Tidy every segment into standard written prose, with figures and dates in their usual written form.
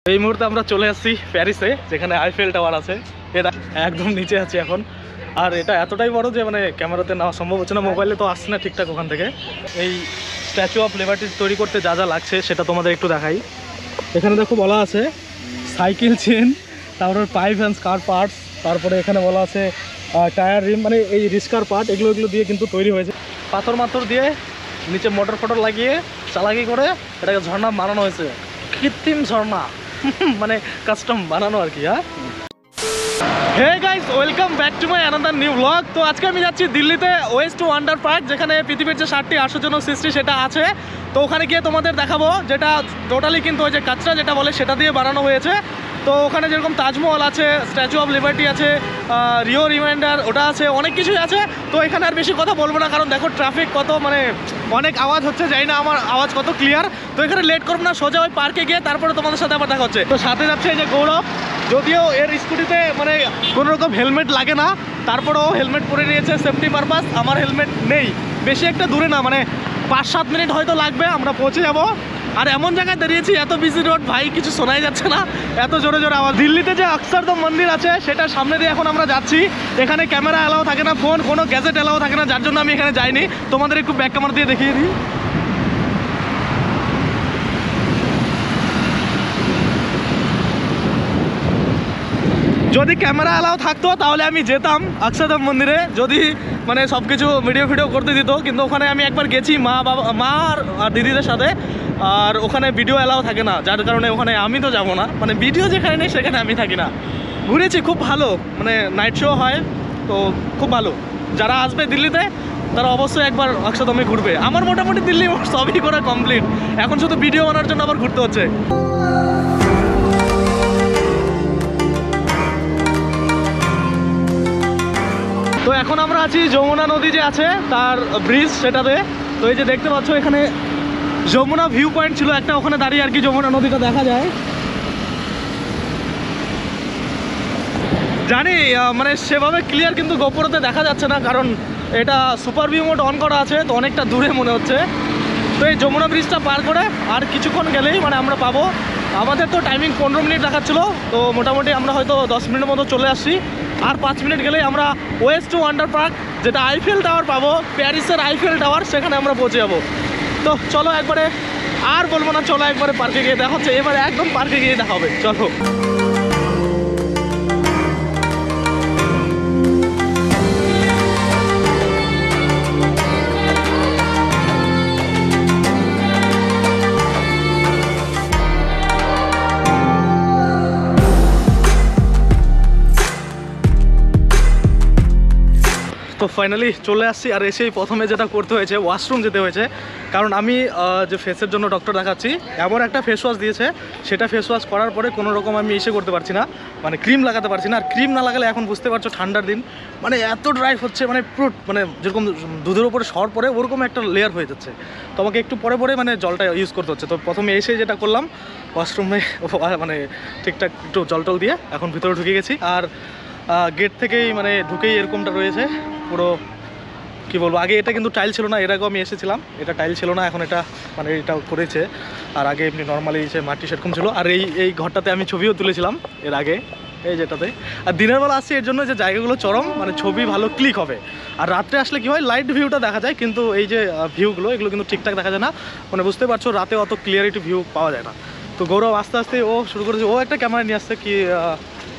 এই মুহূর্তে আমরা চলে আসছি প্যারিসে, যেখানে আইফেল টাওয়ার আছে। এটা একদম নিচে আছে এখন, আর এটা এতটাই বড় যে মানে ক্যামেরাতে নেওয়া সম্ভব হচ্ছে না, মোবাইলে তো আসছে না ঠিকঠাক ওখান থেকে। এই স্ট্যাচু অফ লিবার্টি তৈরি করতে যা যা লাগছে সেটা তোমাদের একটু দেখাই। এখানে দেখো বলা আছে সাইকেল চেন, তারপরে পাইপ অ্যান্ড স্কার পার্টস, তারপরে এখানে বলা আছে টায়ার রিম, মানে এই রিস্কার পার্ট এগুলো দিয়ে কিন্তু তৈরি হয়েছে। পাথর মাথর দিয়ে নিচে মোটর ফটর লাগিয়ে চালাকি করে এটাকে ঝর্ণা বানানো হয়েছে, কৃত্রিম ঝর্ণা, মানে কাস্টম বানানো আর কি। হ্যাঁ, hey guys, welcome back to my another new blog. তো আজকে আমি যাচ্ছি দিল্লিতে ওয়েস্ট ওয়ান্ডার পার্ক, যেখানে পৃথিবীর যে 7টি আশ্চর্যজনক সৃষ্টি সেটা আছে। তো ওখানে গিয়ে তোমাদের দেখাবো, যেটা টোটালি কিন্তু ওই যে কাঁচরা যেটা বলে সেটা দিয়ে বানানো হয়েছে। তো ওখানে যেরকম তাজমহল আছে, স্ট্যাচু অফ লিবার্টি আছে, রিও রিমাইন্ডার ওটা আছে, অনেক কিছুই আছে। তো এখানে আর বেশি কথা বলবো না, কারণ দেখো ট্রাফিক কত, মানে অনেক আওয়াজ হচ্ছে, জানি না আমার আওয়াজ কত ক্লিয়ার। তো এখানে লেট করবো না, সোজা ওই পার্কে গিয়ে তারপরে তোমাদের সাথে আবার দেখা হচ্ছে। তো সাথে যাচ্ছে এই যে গৌরব, যদিও এর স্কুটিতে মানে কোনো রকম হেলমেট লাগে না, তারপরেও হেলমেট পরে নিয়েছে সেফটি পারপাস। আমার হেলমেট নেই, বেশি একটা দূরে না, মানে 5-7 মিনিট হয়তো লাগবে, আমরা পৌঁছে যাব। আর এমন জায়গায় দাঁড়িয়েছি, এত বিজি রোড ভাই, কিছু শোনাই যাচ্ছে না, এত জোরে জোরে আওয়াজ। দিল্লিতে যে অক্ষরধাম মন্দির আছে সেটার সামনে দিয়ে এখন আমরা যাচ্ছি। এখানে ক্যামেরা অ্যালাউ থাকে না, ফোন কোনো গ্যাজেট অ্যালাউ থাকে না, যার জন্য আমি এখানে যাইনি। তোমাদের একটু ব্যাক ক্যামেরা দিয়ে দেখিয়ে দিই। যদি ক্যামেরা অ্যালাউ থাকতো তাহলে আমি যেতাম অক্ষরধাম মন্দিরে, যদি মানে সব কিছু ভিডিও করতে দিত। কিন্তু ওখানে আমি একবার গেছি মা আর দিদিদের সাথে, আর ওখানে ভিডিও অ্যালাউ থাকে না, যার কারণে ওখানে আমি তো যাবো না, মানে ভিডিও যেখানে নেই সেখানে আমি থাকি না। ঘুরেছি, খুব ভালো, মানে নাইট শো হয়, তো খুব ভালো। যারা আসবে দিল্লিতে তারা অবশ্যই একবার অক্ষরধামে ঘুরবে। আমার মোটামুটি দিল্লি সবই করা কমপ্লিট, এখন শুধু ভিডিও বানানোর জন্য আবার ঘুরতে হচ্ছে। তো এখন আমরা আছি যমুনা নদী যে আছে তার ব্রিজ সেটাতে। তো এই যে দেখতে পাচ্ছ এখানে যমুনা ভিউ পয়েন্ট ছিল একটা, ওখানে দাঁড়িয়ে আর কি যমুনা নদীটা দেখা যায়। জানি মানে সেভাবে ক্লিয়ার কিন্তু গোপুরতে দেখা যাচ্ছে না, কারণ এটা সুপার ভিউ মোড অন করা আছে, তো অনেকটা দূরে মনে হচ্ছে। তো এই যমুনা ব্রিজটা পার করে আর কিছুক্ষণ গেলেই মানে আমরা পাবো। আমাদের তো টাইমিং 15 মিনিট দেখাচ্ছিল, তো মোটামুটি আমরা হয়তো 10 মিনিটের মতো চলে আসছি। আর 5 মিনিট গেলেই আমরা ওয়েস্ট ওয়ান্ডার পার্ক, যেটা আইফেল টাওয়ার পাবো, প্যারিসের আইফেল টাওয়ার, সেখানে আমরা পৌঁছে যাবো। তো চলো একবারে, আর বলবো না, চলো একবারে পার্কে গিয়ে দেখা হচ্ছে। এবারে একদম পার্কে গিয়ে দেখা হবে, চলো। তো ফাইনালি চলে আসছি, আর এসেই প্রথমে যেটা করতে হয়েছে ওয়াশরুম যেতে হয়েছে, কারণ আমি যে ফেসের জন্য ডক্টর দেখাচ্ছি, এমন একটা ফেস ওয়াশ দিয়েছে, সেটা ফেস ওয়াশ করার পরে কোনো রকম আমি এসে করতে পারছি না, মানে ক্রিম লাগাতে পারছি না। আর ক্রিম না লাগালে এখন বুঝতে পারছো ঠান্ডার দিন, মানে এত ড্রাই হচ্ছে, মানে পুরো মানে যেরকম দুধের উপরে সর পরে ওরকম একটা লেয়ার হয়ে যাচ্ছে। তো আমাকে একটু পরে মানে জলটা ইউজ করতে হচ্ছে। তো প্রথমে এসে যেটা করলাম, ওয়াশরুমে মানে ঠিকঠাক একটু জল দিয়ে এখন ভিতরে ঢুকে গেছি। আর গেট থেকেই মানে ঢুকেই এরকমটা রয়েছে পুরো, কি বলবো, আগে এটা কিন্তু টাইল ছিল না, এর আগেও আমি এসেছিলাম, এটা টাইল ছিল না, এখন এটা মানে এটা করেছে। আর আগে এমনি নর্মালি যে মাটি সেরকম ছিল। আর এই ঘরটাতে আমি ছবিও তুলেছিলাম এর আগে, এই যেটাতে। আর দিনের বেলা আসছি এর জন্য যে জায়গাগুলো চরম, মানে ছবি ভালো ক্লিক হবে। আর রাত্রে আসলে কি হয়, লাইট ভিউটা দেখা যায়, কিন্তু এই যে ভিউগুলো এগুলো কিন্তু ঠিকঠাক দেখা যায় না, মানে বুঝতে পারছো রাতে অত ক্লিয়ারিটি ভিউ পাওয়া যায় না। তো গৌরব আস্তে আস্তে ও শুরু করেছে, ও একটা ক্যামেরা নিয়ে আসছে, কি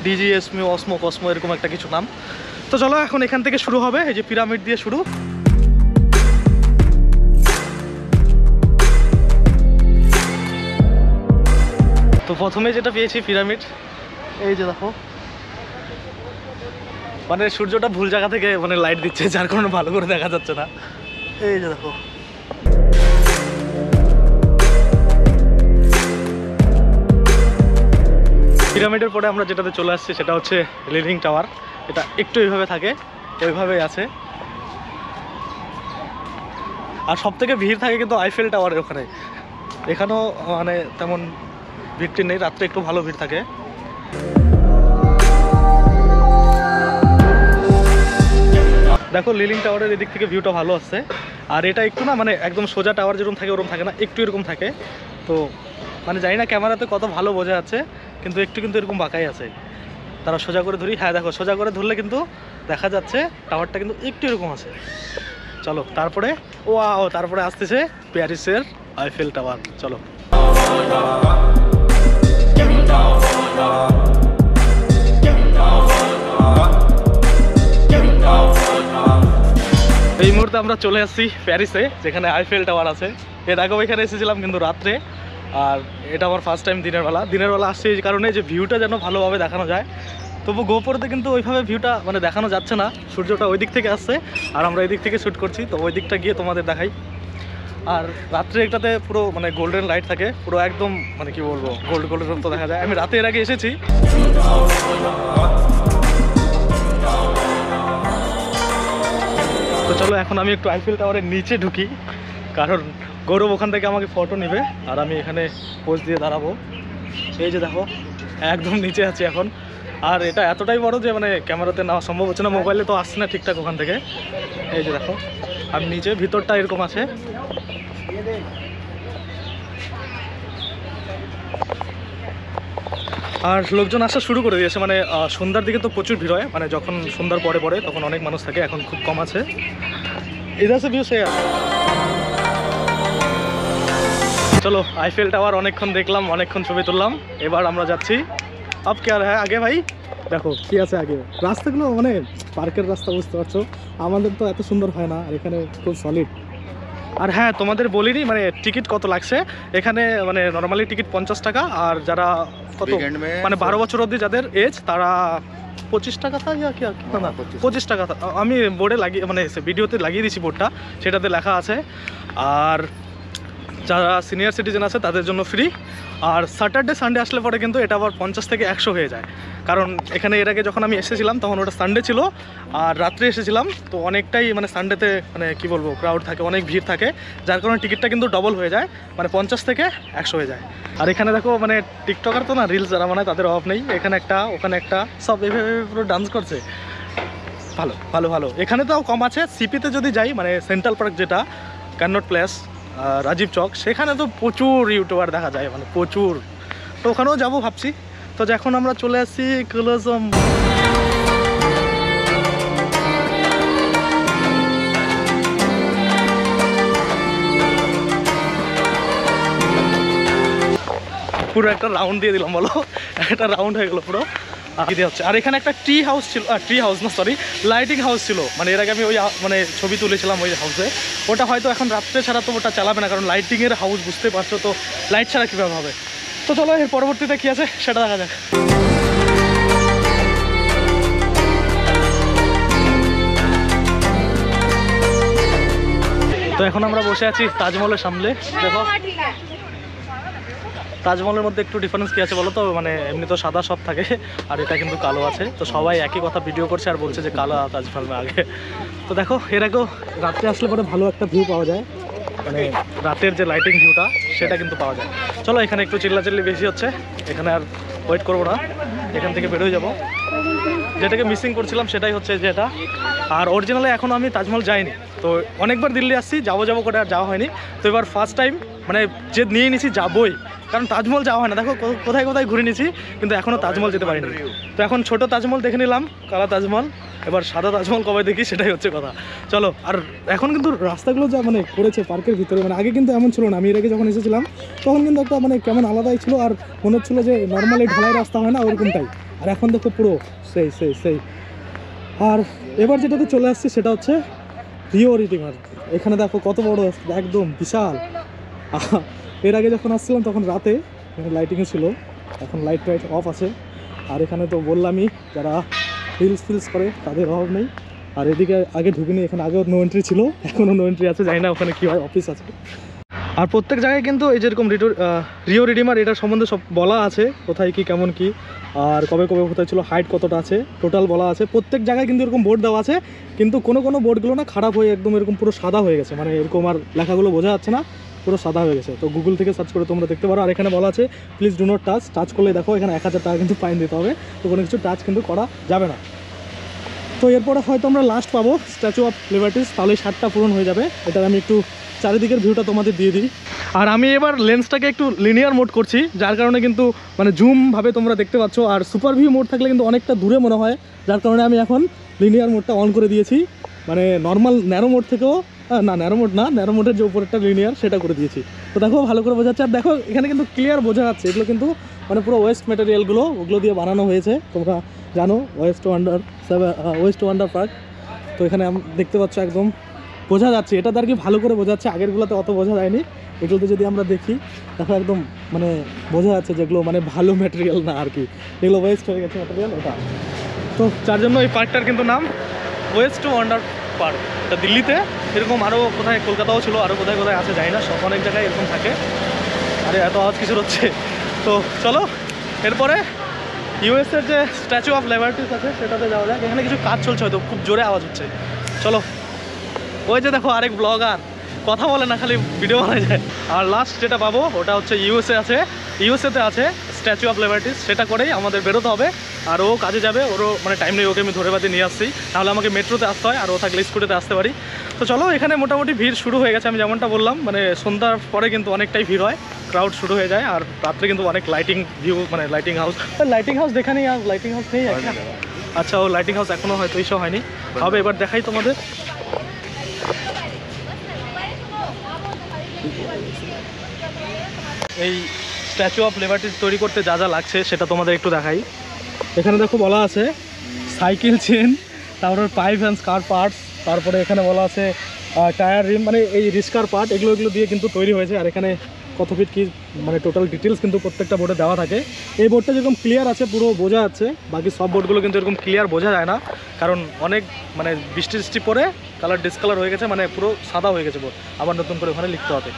ডিজিএসমি কসমো এরকম একটা কিছু নাম। তো চলো এখন এখান থেকে শুরু হবে, এই যে পিরামিড দিয়ে শুরু। তো প্রথমে যেটা পেয়েছি পিরামিড, এই যে দেখো, মানে সূর্যটা ভুল জায়গা থেকে মানে লাইট দিচ্ছে, যার কারণে ভালো করে দেখা যাচ্ছে না। এই যে দেখো, পিরামিডের পরে আমরা যেটাতে চলে আসছি সেটা হচ্ছে লিভিং টাওয়ার। এটা একটু এইভাবে থাকে, ওইভাবেই আছে। আর সব থেকে ভিড় থাকে কিন্তু আইফেল টাওয়ারের ওখানে, এখানেও মানে তেমন ভিড় নেই, রাত্রে একটু ভালো ভিড় থাকে। দেখো লিভিং টাওয়ারের এদিক থেকে ভিউটা ভালো আসছে। আর এটা একটু না মানে একদম সোজা টাওয়ার যেরকম থাকে ওরকম থাকে না, একটু এরকম থাকে। তো মানে জানি না ক্যামেরাতে কত ভালো বোঝা যাচ্ছে, কিন্তু একটু কিন্তু এরকম বাঁকাই আছে। তারা সোজা করে ধরি, হ্যাঁ দেখো সোজা করে ধরলে কিন্তু দেখা যাচ্ছে টাওয়ারটা কিন্তু একটু এরকম আছে। চলো তারপরে তারপরে আসতেছে প্যারিসের আইফেল টাওয়ার। চলো এই মুহূর্তে আমরা চলে আসছি প্যারিসে, যেখানে আইফেল টাওয়ার আছে। এর আগেও এখানে এসেছিলাম কিন্তু রাত্রে, আর এটা আমার ফার্স্ট টাইম দিনের বেলা আসছে এই কারণে যে ভিউটা যেন ভালোভাবে দেখানো যায়। তবু গোপোরতে কিন্তু ওইভাবে ভিউটা মানে দেখানো যাচ্ছে না, সূর্যটা ওই দিক থেকে আসছে আর আমরা এই দিক থেকে শ্যুট করছি, তো ওই দিকটা গিয়ে তোমাদের দেখাই। আর রাত্রে একটাতে পুরো মানে গোল্ডেন লাইট থাকে, পুরো একদম মানে কি বলবো গোল্ডের মতো দেখা যায়। আমি রাতে এর আগে এসেছি। তো চলো এখন আমি একটু আইফেল টাওয়ারের নিচে ঢুকি, কারণ গৌরব ওখান থেকে আমাকে ফটো নেবে আর আমি এখানে পোজ দিয়ে দাঁড়াবো। এই যে দেখো একদম নিচে আছি এখন, আর এটা এতটাই বড় যে মানে ক্যামেরাতে নেওয়া সম্ভব হচ্ছে না, মোবাইলে তো আসছে না ঠিকঠাক ওখান থেকে। এই যে দেখো আমি নিচে, ভিতরটা এরকম আছে। আর লোকজন আসা শুরু করে দিয়েছে, মানে সন্ধ্যার দিকে তো প্রচুর ভিড় হয়, মানে যখন সন্ধ্যার পরে তখন অনেক মানুষ থাকে, এখন খুব কম আছে। এদের সে ভিউ সে চলো আইফেল টাওয়ার অনেকক্ষণ দেখলাম, অনেকক্ষণ ছবি তুললাম, এবার আমরা যাচ্ছি আপ কে আর হ্যাঁ আগে। ভাই দেখো কি আছে আগে, রাস্তাগুলো মানে পার্কের রাস্তা, বুঝতে পারছো আমাদের তো এত সুন্দর হয় না, আর এখানে খুব সলিড। আর হ্যাঁ তোমাদের বলিনি মানে টিকিট কত লাগছে এখানে, মানে নর্মালি টিকিট 50 টাকা, আর যারা কত মানে 12 বছর অবধি যাদের এজ তারা 25 টাকা था या क्या না 25 টাকা था। আমি বোর্ডে লাগিয়ে মানে ভিডিওতে লাগিয়ে দিয়েছি বোর্ডটা, সেটাতে লেখা আছে। আর যারা সিনিয়র সিটিজেন আছে তাদের জন্য ফ্রি। আর স্যাটারডে সানডে আসলে পরে কিন্তু এটা আবার 50 থেকে 100 হয়ে যায়, কারণ এখানে এর আগে যখন আমি এসেছিলাম তখন ওটা সানডে ছিল আর রাত্রে এসেছিলাম, তো অনেকটাই মানে সানডেতে মানে কি বলবো ক্রাউড থাকে, অনেক ভিড় থাকে, যার কারণে টিকিটটা কিন্তু ডবল হয়ে যায়, মানে 50 থেকে 100 হয়ে যায়। আর এখানে দেখো মানে টিকটকার তো না, রিলস যারা মানে তাদের অভাব নেই, এখানে একটা ওখানে একটা সব এভাবে পুরো ডান্স করছে। ভালো ভালো ভালো, এখানে তাও কম আছে। সিপিতে যদি যাই মানে সেন্ট্রাল পার্ক যেটা ক্যানট প্লেস রাজীব চক, সেখানে তো প্রচুর ইউটিউবার দেখা যায়, মানে প্রচুর, তো ওখানেও যাবো ভাবছি। তো এখন আমরা চলে আসছি ক্লোজম। পুরো একটা রাউন্ড দিয়ে দিলাম, বলো একটা রাউন্ড হয়ে গেল পুরো হচ্ছে। আর এখানে একটা ট্রি হাউস ছিল, ট্রি হাউস না সরি লাইটিং হাউস ছিল, মানে এর আগে আমি ওই মানে ছবি তুলেছিলাম ওই হাউসে। ওটা হয়তো এখন রাত্রে ছাড়া তো ওটা চালাবে না, কারণ লাইটিংয়ের হাউস বুঝতে পারছো তো, লাইট ছাড়া কীভাবে হবে। তো চলো এর পরবর্তীতে কী আছে সেটা দেখা যাক। তো এখন আমরা বসে আছি তাজমহলের সামনে। দেখো তাজমহলের মধ্যে একটু ডিফারেন্স কী আছে বলো তো, মানে এমনি তো সাদা সব থাকে আর এটা কিন্তু কালো আছে, তো সবাই একই কথা ভিডিও করছে আর বলছে যে কালো তাজমহল আগে। তো দেখো এর আগেও রাত্রে আসলে পরে ভালো একটা ভিউ পাওয়া যায়, মানে রাতের যে লাইটিং ভিউটা সেটা কিন্তু পাওয়া যায়। চলো এখানে একটু চিল্লাচিল্লি বেশি হচ্ছে, এখানে আর ওয়েট করবো না, এখান থেকে বেরোয় যাবো। যেটাকে মিসিং করছিলাম সেটাই হচ্ছে যে এটা। আর অরিজিনালি এখনও আমি তাজমহল যাইনি, তো অনেকবার দিল্লি আসছি, যাবো করে আর যাওয়া হয়নি। তো এবার ফার্স্ট টাইম মানে যে নিয়ে নিছি যাবোই, কারণ তাজমহল যাওয়া হয় না। দেখো কোথায় কোথায় ঘুরে নিয়েছি, কিন্তু এখনও তাজমহল যেতে পারিনি। তো এখন ছোট তাজমহল দেখে নিলাম, কালা তাজমহল, এবার সাদা তাজমহল কবে দেখি সেটাই হচ্ছে কথা। চলো। আর এখন কিন্তু রাস্তাগুলো যা মানে করেছে পার্কের ভিতরে, মানে আগে কিন্তু এমন ছিল না। আমি এর আগে যখন এসেছিলাম তখন কিন্তু একটা মানে কেমন আলাদাই ছিল, আর মনে হচ্ছিলো যে নর্মালি ঢালাই রাস্তা হয় না ওরকমটাই। আর এখন দেখো পুরো সেই। আর এবার যেটাতে চলে আসছি সেটা হচ্ছে রিও রিডিমার। এখানে দেখো কত বড়, একদম বিশাল। এর আগে যখন আসছিলাম তখন রাতে লাইটিংয়ে ছিল, এখন লাইট অফ আছে। আর এখানে তো বললামই যারা রিলস করে তাদের অভাব নেই। আর এদিকে আগে ঢুকিনি, এখানে আগেও নো এন্ট্রি ছিল, এখনও নো এন্ট্রি আছে, জানি না ওখানে কী হয়, অফিস আছে। আর প্রত্যেক জায়গায় কিন্তু এই যেরকম রিও রিডিমার এটার সম্বন্ধে সব বলা আছে, কোথায় কি কেমন কি আর কবে কোথায় ছিল, হাইট কতটা আছে টোটাল বলা আছে। প্রত্যেক জায়গায় কিন্তু এরকম বোর্ড দেওয়া আছে, কিন্তু কোনো বোর্ডগুলো না খারাপ হয়ে একদম এরকম পুরো সাদা হয়ে গেছে, মানে এরকম আর লেখাগুলো বোঝা যাচ্ছে না, পুরো সাদা হয়ে গেছে। তো গুগল থেকে সার্চ করে তোমরা দেখতে পারো। আর এখানে বলা আছে প্লিজ ডু নট টাচ করলে দেখো এখানে 1000 টাকা কিন্তু ফাইন দিতে হবে, তো কোনো কিছু টাচ কিন্তু করা যাবে না। তো এরপরে হয়তো আমরা লাস্ট পাবো স্ট্যাচু অফ লিবার্টিস, তাহলে 60টা পূরণ হয়ে যাবে। এটার আমি একটু চারিদিকের ভিউটা তোমাদের দিয়ে দিই। আর আমি এবার লেন্সটাকে একটু লিনিয়ার মোড করছি, যার কারণে কিন্তু মানে জুমভাবে তোমরা দেখতে পাচ্ছ। আর সুপার ভিউ মোড থাকলে কিন্তু অনেকটা দূরে মনে হয়, যার কারণে আমি এখন লিনিয়ার মোডটা অন করে দিয়েছি। মানে নর্মাল ন্যারো মোড থেকেও না, ন্যারো মোডের যে উপরেরটা লিনিয়ার সেটা করে দিয়েছি। তো দেখো ভালো করে বোঝা যাচ্ছে। আর দেখো এখানে কিন্তু ক্লিয়ার বোঝা যাচ্ছে এগুলো কিন্তু মানে পুরো ওয়েস্ট ম্যাটেরিয়ালগুলো ওগুলো দিয়ে বানানো হয়েছে। তোমরা জানো ওয়েস্ট ওয়ান্ডার পার্ক। তো এখানে দেখতে পাচ্ছ একদম বোঝা যাচ্ছে, এটা আর কি ভালো করে বোঝা যাচ্ছে। আগেরগুলোতে অত বোঝা যায়নি, এগুলোতে যদি আমরা দেখি দেখো একদম মানে বোঝা যাচ্ছে যেগুলো মানে ভালো ম্যাটেরিয়াল না আর কি, এগুলো ওয়েস্ট হয়ে গেছে ম্যাটেরিয়াল ওটা। তো যার জন্য এই পার্কটার কিন্তু নাম ওয়েস্ট ওয়ান্ডার পার্ক। এটা দিল্লিতে, এরকম আরও কোথায় কলকাতাও ছিল, আরও কোথায় কোথায় আছে জানি না, সব অনেক জায়গায় এরকম থাকে। আরে এত আওয়াজ কিছু হচ্ছে। তো চলো এরপরে ইউএসের যে স্ট্যাচু অফ লিবার্টিস আছে সেটাতে যাওয়া যাক। এখানে কিছু কাজ চলছে, হয়তো খুব জোরে আওয়াজ হচ্ছে। চলো। ওই যে দেখো আরেক ব্লগার কথা বলে না, খালি ভিডিও বানায় যায়। আর লাস্ট যেটা পাবো ওটা হচ্ছে ইউএসএতে আছে স্ট্যাচু অফ লিবার্টিস, সেটা করেই আমাদের বেরোতে হবে। আর ও কাজে যাবে, ওরও মানে টাইম নেই, ওকে আমি ধরে বাদে নিয়ে আসছি, তাহলে আমাকে মেট্রোতে আসতে হয়, আর ও থাকলে স্কুটিতে আসতে পারি। তো চলো, এখানে মোটামুটি ভিড় শুরু হয়ে গেছে। আমি যেমনটা বললাম মানে সন্ধ্যার পরে কিন্তু অনেকটাই ভিড় হয়, ক্রাউড শুরু হয়ে যায়। আর রাত্রে কিন্তু অনেক লাইটিং ভিউ, মানে লাইটিং হাউস দেখা নেই। আর লাইটিং হাউস নেই একটা? আচ্ছা, ও লাইটিং হাউস এখনও হয়তো এইসব হয়নি, হবে। এবার দেখাই তোমাদের। এই স্ট্যাচু অফ লিবার্টিস তৈরি করতে যা যা লাগছে সেটা তোমাদের একটু দেখাই। এখানে দেখো বলা আছে সাইকেল চেন, তারপরে পাইপ অ্যান্ড স্কার পার্টস, তারপরে এখানে বলা আছে টায়ার রিম, মানে এই রিস্কার পার্ট, এগুলো দিয়ে কিন্তু তৈরি হয়েছে। আর এখানে কত ফিট কি মানে টোটাল ডিটেলস কিন্তু প্রত্যেকটা বোর্ডে দেওয়া থাকে। এই বোর্ডটা যেরকম ক্লিয়ার আছে পুরো বোঝা যাচ্ছে, বাকি সব বোর্ডগুলো কিন্তু এরকম ক্লিয়ার বোঝা যায় না, কারণ অনেক মানে বৃষ্টি পরে কালার ডিসকালার হয়ে গেছে, মানে পুরো সাদা হয়ে গেছে বোর্ড, আবার নতুন করে ওখানে লিখতে হবে।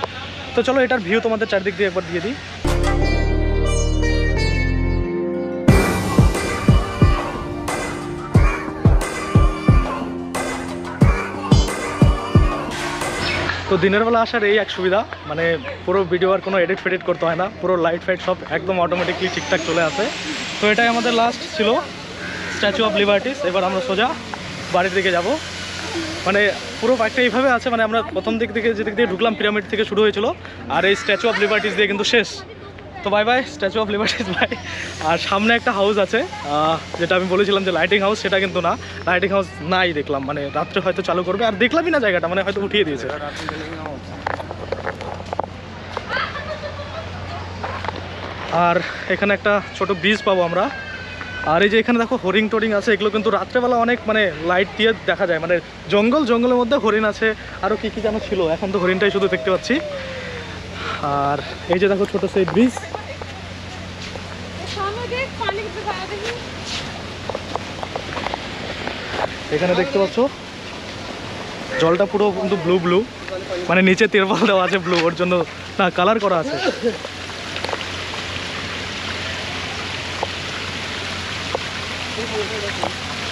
তো চলো এটার ভিউ তোমাদের চারদিক দিয়ে একবার দিয়ে দিই। তো দিনের বেলা আসার এই এক সুবিধা, মানে পুরো ভিডিও আর কোনো এডিট ফেডিট করতে হয় না, পুরো লাইট ফাইট সব একদম অটোমেটিকলি ঠিকঠাক চলে আসে। তো এটাই আমাদের লাস্ট ছিল স্ট্যাচু অফ লিবার্টিস। এবার আমরা সোজা বাড়ির দিকে যাব। মানে পুরো পার্কটা এইভাবে আছে, মানে আমরা প্রথম দিক থেকে যেদিক দিয়ে ঢুকলাম পিরামিড থেকে শুরু হয়েছিল, আর এই স্ট্যাচু অফ লিবার্টিস দিয়ে কিন্তু শেষ। তো bye bye Statue of Liberties, bye. আর সামনে একটা হাউস আছে, যেটা আমি বলেছিলাম যে লাইটিং হাউস, সেটা কিন্তু না, লাইটিং হাউস নাই দেখলাম, মানে রাত্রে হয়তো চালু করবে। আর দেখলামই না জায়গাটা, মানে হয়তো উঠিয়ে দিয়েছে। আর এখানে একটা ছোট ব্রিজ পাবো আমরা। আর এই যে এখানে দেখো হরিণ টরিং আছে, এগুলো কিন্তু রাত্রেবেলা অনেক মানে লাইট দিয়ে দেখা যায়, মানে জঙ্গলের মধ্যে হরিণ আছে, আরও কী যেন ছিল, এখন তো হরিণটাই শুধু দেখতে পাচ্ছি। আর এই যে দেখো ছোট সেই ব্রিজ, এখানে দেখতে পাচ্ছ জলটা পুরো কিন্তু ব্লু, মানে নিচে তিরপাল দেওয়া আছে ব্লু, ওর জন্য না কালার করা আছে।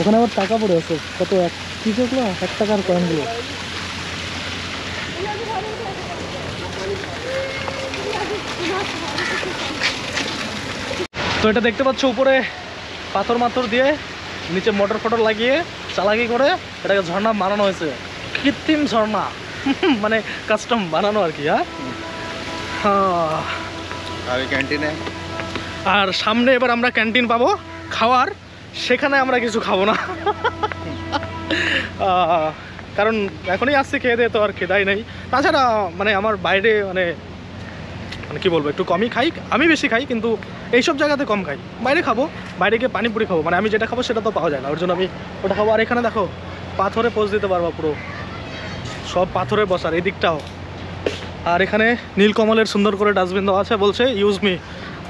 ওখানে আবার টাকা পড়ে আছে কত, কি যেগুলো 1 টাকার কয়েনগুলো। তো এটা দেখতে পাচ্ছ উপরে পাথর দিয়ে নিচে মোটর লাগিয়ে চালাকি করে এটাকে ঝর্ণা বানানো হয়েছে, কৃত্রিম ঝর্ণা, মানে কাস্টম বানানো আর কি। ক্যান্টিনে, আর সামনে এবার আমরা ক্যান্টিন পাবো খাওয়ার, সেখানে আমরা কিছু খাবো না, কারণ এখনই আসছি, খেয়ে দিয়ে তো আর খেদাই নেই। তাছাড়া মানে আমার বাইরে মানে কি বলবো, একটু কমই খাই, আমি বেশি খাই কিন্তু এইসব জায়গাতে কম খাই। বাইরে খাবো, বাইরে গিয়ে পানিপুরি খাবো, মানে আমি যেটা খাবো সেটা তো পাওয়া যায় না, ওর জন্য আমি ওটা খাবো। আর এখানে দেখো পাথরে পোজ দিতে পারবো, পুরো সব পাথরে বসার এই দিকটাও। আর এখানে নীলকমলের সুন্দর করে ডাস্টবিন দেওয়া আছে, বলছে ইউজ মি,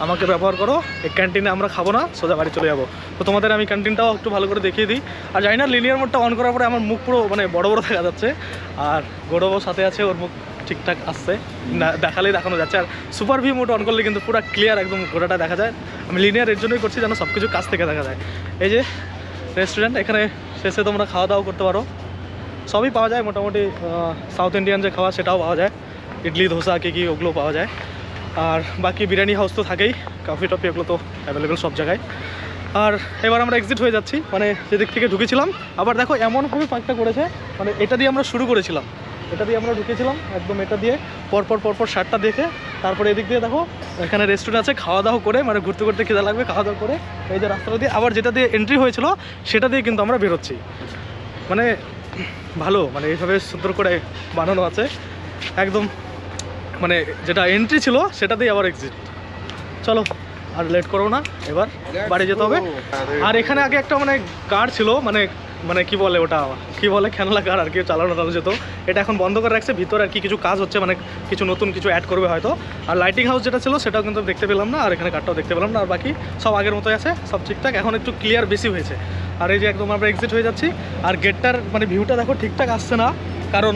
আমাকে ব্যবহার করো। এই ক্যান্টিনে আমরা খাবো না, সোজা বাড়ি চলে যাবো। তো তোমাদের আমি ক্যান্টিনটাও একটু ভালো করে দেখিয়ে দিই। আর জানি না লিনিয়ার মোডটা অন করার পরে আমার মুখ পুরো মানে বড় দেখা যাচ্ছে, আর গৌরবও সাথে আছে, ওর মুখ ঠিকঠাক আসছে না, দেখালেই দেখানো যাচ্ছে। আর সুপার ভিউ মোড অন করলে কিন্তু পুরো ক্লিয়ার একদম গোটাটা দেখা যায়। আমি লিনিয়ার এর জন্যই করছি যেন সব কিছু কাছ থেকে দেখা যায়। এই যে রেস্টুরেন্ট, এখানে শেষে তোমরা খাওয়া দাওয়া করতে পারো, সবই পাওয়া যায় মোটামুটি। সাউথ ইন্ডিয়ান যে খাওয়া সেটাও পাওয়া যায়, ইডলি ধোসা কি ওগুলো পাওয়া যায়। আর বাকি বিরিয়ানি হাউস তো থাকেই, কফি টফি এগুলো তো অ্যাভেলেবেল সব জায়গায়। আর এবার আমরা এক্সিট হয়ে যাচ্ছি, মানে যেদিক থেকে ঢুকেছিলাম। আবার দেখো এমনভাবে পার্কটা করেছে, মানে এটা দিয়ে আমরা শুরু করেছিলাম, এটা দিয়ে আমরা ঢুকেছিলাম একদম, এটা দিয়ে পরপর শার্টটা দেখে তারপরে এদিক দিয়ে দেখো এখানে রেস্টুরেন্ট আছে, খাওয়া দাওয়া করে মানে ঘুরতে ঘুরতে খিদা লাগবে, খাওয়া দাওয়া করে এই যে রাস্তাটা দিয়ে আবার যেটা দিয়ে এন্ট্রি হয়েছিল সেটা দিয়ে কিন্তু আমরা বেরোচ্ছি। মানে ভালো, মানে এইভাবে সুন্দর করে বানানো আছে একদম, মানে যেটা এন্ট্রি ছিল সেটা দিয়ে আবার এক্সিট। চলো আর লেট করো না, এবার বাড়ি যেতে হবে। আর এখানে আগে একটা মানে কার ছিল, মানে মানে কি বলে ওটা, কি বলে খেলনা কার আর কি, চালানো যেত। এটা এখন বন্ধ করে রাখছে, ভিতরে আর কি কিছু কাজ হচ্ছে, মানে কিছু নতুন কিছু অ্যাড করবে হয়তো। আর লাইটিং হাউস যেটা ছিল সেটাও কিন্তু দেখতে পেলাম না, আর এখানে কারটাও দেখতে পেলাম না। আর বাকি সব আগের মতোই আছে, সব ঠিকঠাক, এখন একটু ক্লিয়ার বেশি হয়েছে। আর এই যে একদম আমরা এক্সিট হয়ে যাচ্ছি। আর গেটটার মানে ভিউটা দেখো ঠিকঠাক আসছে না, কারণ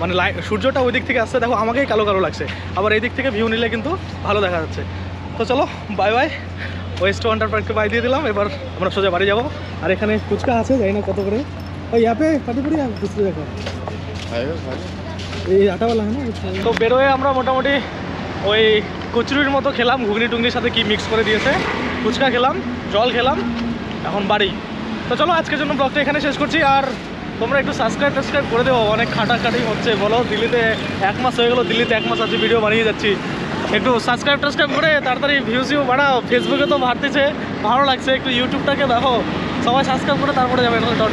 মানে সূর্যটা ওই দিক থেকে আসছে, দেখো আমাকেই কালো কালো লাগছে, আবার এই দিক থেকে ভিউ নিলে কিন্তু ভালো দেখা যাচ্ছে। তো চলো বাই বাই, ওয়েস্ট ওয়ান্ডার পার্ককে বাই দিয়ে দিলাম, এবার আমরা সোজা বাড়ি যাবো। আর এখানে ফুচকা আছে, জানি না কত করে, ওই ইয়াপে পাটি পড়ি দুসরি দেখো এই আটাওয়ালা হ্যাঁ না। তো বেরোয় আমরা মোটামুটি ওই কচুরির মতো খেলাম, ঘুগনি টুগনির সাথে কি মিক্স করে দিয়েছে, ফুচকা খেলাম, জল খেলাম, এখন বাড়ি। তো চলো আজকের জন্য ব্লগটা এখানে শেষ করছি। আর তোমরা একটু সাবস্ক্রাইব করে দেবো, অনেক খাটাখাটি হচ্ছে বলো, দিল্লিতে 1 মাস হয়ে গেলো, দিল্লিতে 1 মাস আছে ভিডিও বানিয়ে যাচ্ছি, একটু সাবস্ক্রাইব করে তাড়াতাড়ি ভিউজ বাড়াও। ফেসবুকে তো বাড়তেছে, ভালো লাগছে, একটু ইউটিউবটাকে দেখো, সবাই সাবস্ক্রাইব করে তারপরে যাবে ডট